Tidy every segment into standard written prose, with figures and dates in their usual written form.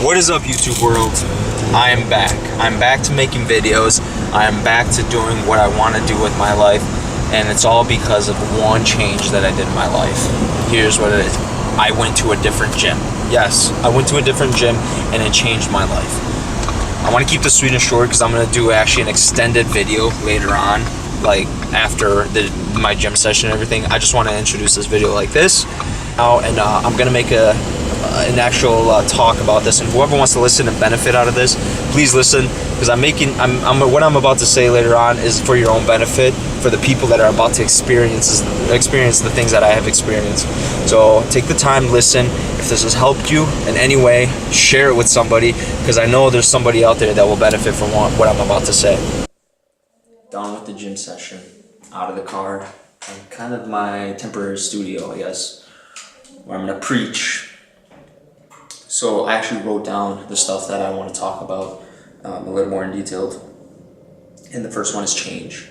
What is up, YouTube world? I am back. I'm back to making videos. I am back to doing what I want to do with my life, and it's all because of one change that I did in my life. Here's what it is. I went to a different gym. Yes, I went to a different gym, and it changed my life. I want to keep this sweet and short because I'm going to do actually an extended video later on, like after my gym session and everything. I just want to introduce this video like this now, and I'm going to make an actual talk about this, and whoever wants to listen and benefit out of this, please listen, because what I'm about to say later on is for your own benefit, for the people that are about to experience the things that I have experienced. So take the time, listen. If this has helped you in any way, share it with somebody, because I know there's somebody out there that will benefit from what I'm about to say. Done with the gym session, out of the car, and kind of my temporary studio, I guess, where I'm gonna preach. So I actually wrote down the stuff that I want to talk about a little more in detail. And the first one is change.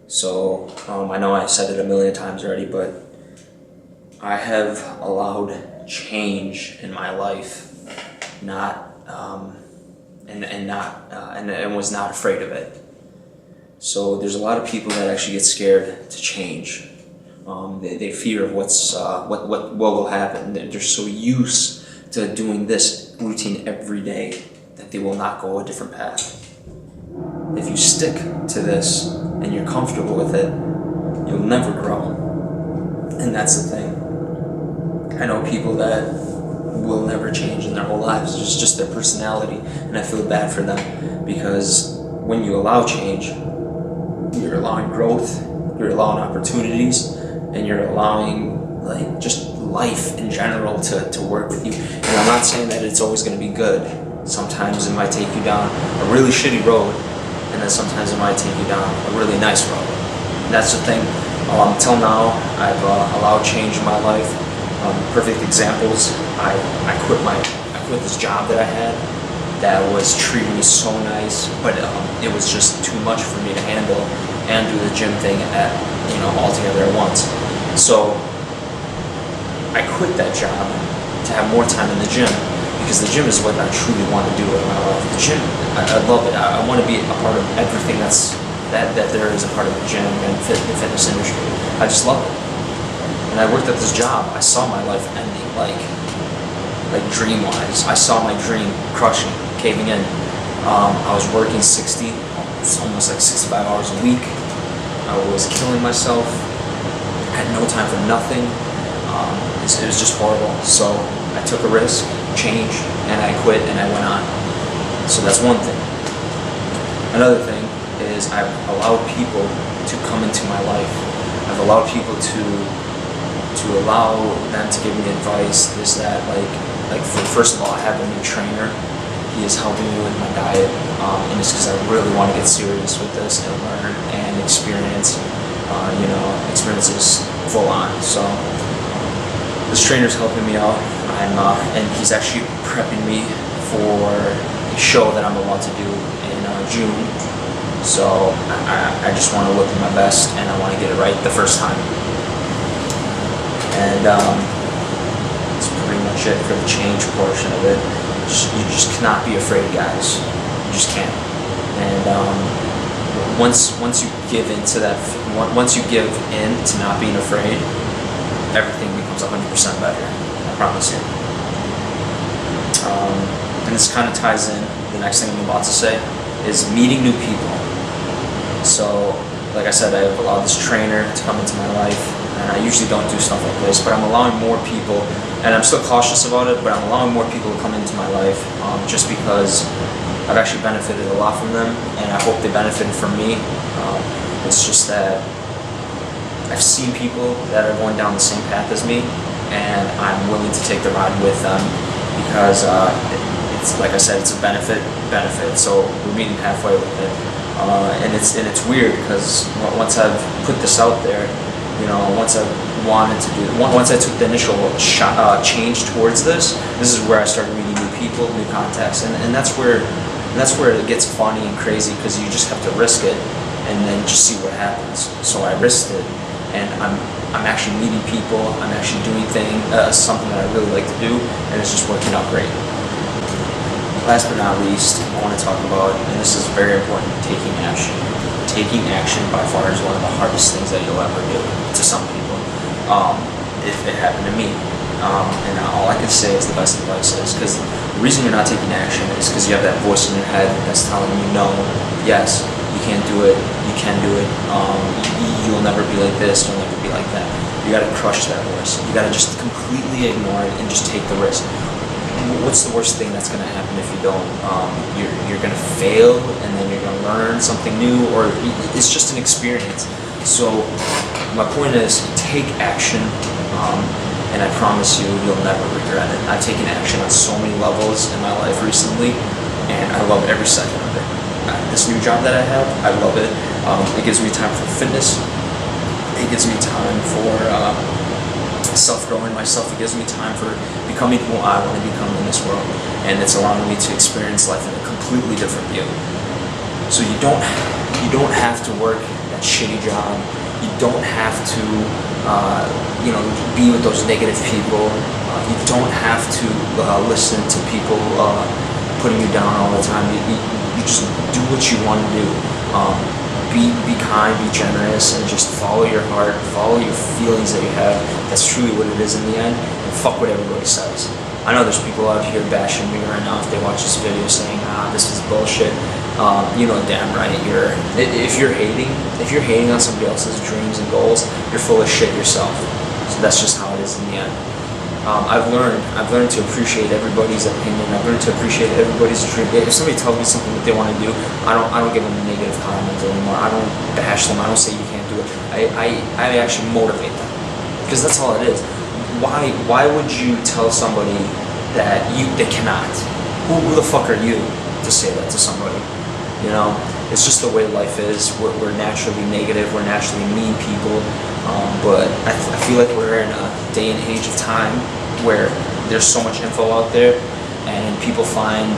So I know I said it a million times already, but I have allowed change in my life, and was not afraid of it. So there's a lot of people that actually get scared to change. They fear of what will happen. They're so used to doing this routine every day that they will not go a different path. If you stick to this and you're comfortable with it, you'll never grow. And that's the thing. I know people that will never change in their whole lives. It's just their personality, and I feel bad for them, because when you allow change, you're allowing growth, you're allowing opportunities, and you're allowing just life in general to work with you. And I'm not saying that it's always going to be good. Sometimes it might take you down a really shitty road, and then sometimes it might take you down a really nice road. And that's the thing. Till now, I've allowed change in my life. Perfect examples. I quit this job that I had that was treating me so nice, but it was just too much for me to handle and do the gym thing all together at once. So I quit that job to have more time in the gym, because the gym is what I truly want to do in my life. The gym, I love it. I want to be a part of everything that there is a part of the gym and the fitness industry. I just love it. And I worked at this job. I saw my life ending, like dream-wise. I saw my dream crushing, caving in. I was working almost like 65 hours a week. I was killing myself. I had no time for nothing. It was just horrible. So I took a risk, changed, and I quit, and I went on. So that's one thing. Another thing is I've allowed people to come into my life. I've allowed people to allow them to give me advice, this, that, first of all, I have a new trainer. He is helping me with my diet, and it's because I really want to get serious with this and learn and experience, experiences full on. So this trainer's helping me out, and he's actually prepping me for a show that I'm about to do in June. So I just want to look at my best, and I want to get it right the first time. And that's pretty much it for the change portion of it. You just cannot be afraid, guys. You just can't. And once you give in to that, once you give in to not being afraid, everything becomes 100% better. I promise you. And this kind of ties in, the next thing I'm about to say is meeting new people. So, like I said, I have allowed this trainer to come into my life, and I usually don't do stuff like this, but I'm allowing more people, and I'm still cautious about it, but I'm allowing more people to come into my life, just because I've actually benefited a lot from them, and I hope they benefited from me. It's just that I've seen people that are going down the same path as me, and I'm willing to take the ride with them, because it's, like I said, it's a benefit. So we're meeting halfway with it, and it's weird, because once I've put this out there, once I took the initial change towards this is where I started meeting new people, new contacts, and that's where it gets funny and crazy, because you just have to risk it and then just see what happens. So I risked it, and I'm actually meeting people. I'm actually doing something that I really like to do, and it's just working out great. last but not least, I want to talk about, and this is very important, taking action. Taking action by far is one of the hardest things that you'll ever do to some people. If it happened to me. And all I can say is the best advice is, because the reason you're not taking action is because you have that voice in your head that's telling you, no, yes, you can't do it, you can do it, you'll never be like this, you'll never be like that. You gotta crush that voice. You gotta just completely ignore it and just take the risk. What's the worst thing that's gonna happen if you don't? You're gonna fail, and then you're gonna learn something new, or it's just an experience. So my point is, take action, and I promise you, you'll never regret it. I've taken action on so many levels in my life recently, and I love every second of it. This new job that I have, I love it. It gives me time for fitness. It gives me time for self-growing myself. It gives me time for becoming who I want to become in this world, and it's allowing me to experience life in a completely different view. So you don't have to work that shitty job. You don't have to be with those negative people. You don't have to listen to people putting you down all the time. You just do what you want to do. Be kind, be generous, and just follow your heart, follow your feelings that you have. That's truly what it is in the end, and fuck what everybody says. I know there's people out here bashing me right now if they watch this video saying, this is bullshit. You know damn right if you're hating on somebody else's dreams and goals, you're full of shit yourself. So that's just how it is in the end. I've learned to appreciate everybody's opinion. I've learned to appreciate everybody's dream. If somebody tells me something that they want to do, I don't give them a negative comment anymore. I don't bash them. I don't say you can't do it. I actually motivate them, because that's all it is. Why would you tell somebody that they cannot? Who the fuck are you to say that to somebody? You know, it's just the way life is. We're naturally negative. We're naturally mean people. But I feel like we're in a day and age of time where there's so much info out there, and people find,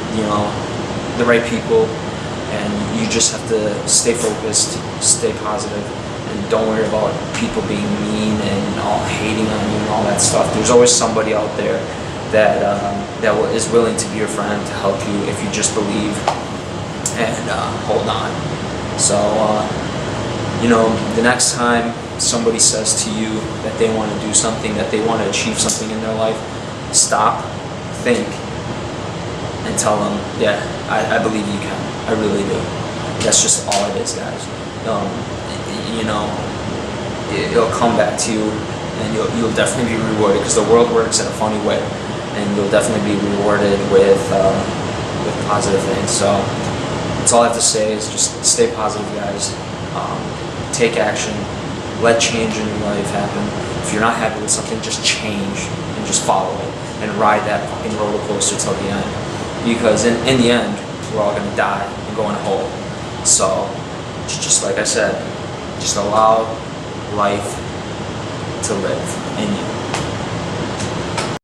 the right people, and you just have to stay focused, stay positive, and don't worry about people being mean and all hating on you and all that stuff. There's always somebody out there that is willing to be your friend, to help you if you just believe and hold on. So, the next time somebody says to you that they want to do something, that they want to achieve something in their life, stop, think, and tell them, yeah, I believe you can. I really do. That's just all it is, guys. It'll come back to you, and you'll definitely be rewarded, because the world works in a funny way, and you'll definitely be rewarded with positive things. So that's all I have to say is just stay positive, guys. Take action. Let change in your life happen. If you're not happy with something, just change and just follow it and ride that fucking roller coaster till the end. Because in the end, we're all gonna die and go in a hole. So, just like I said, just allow life to live in you.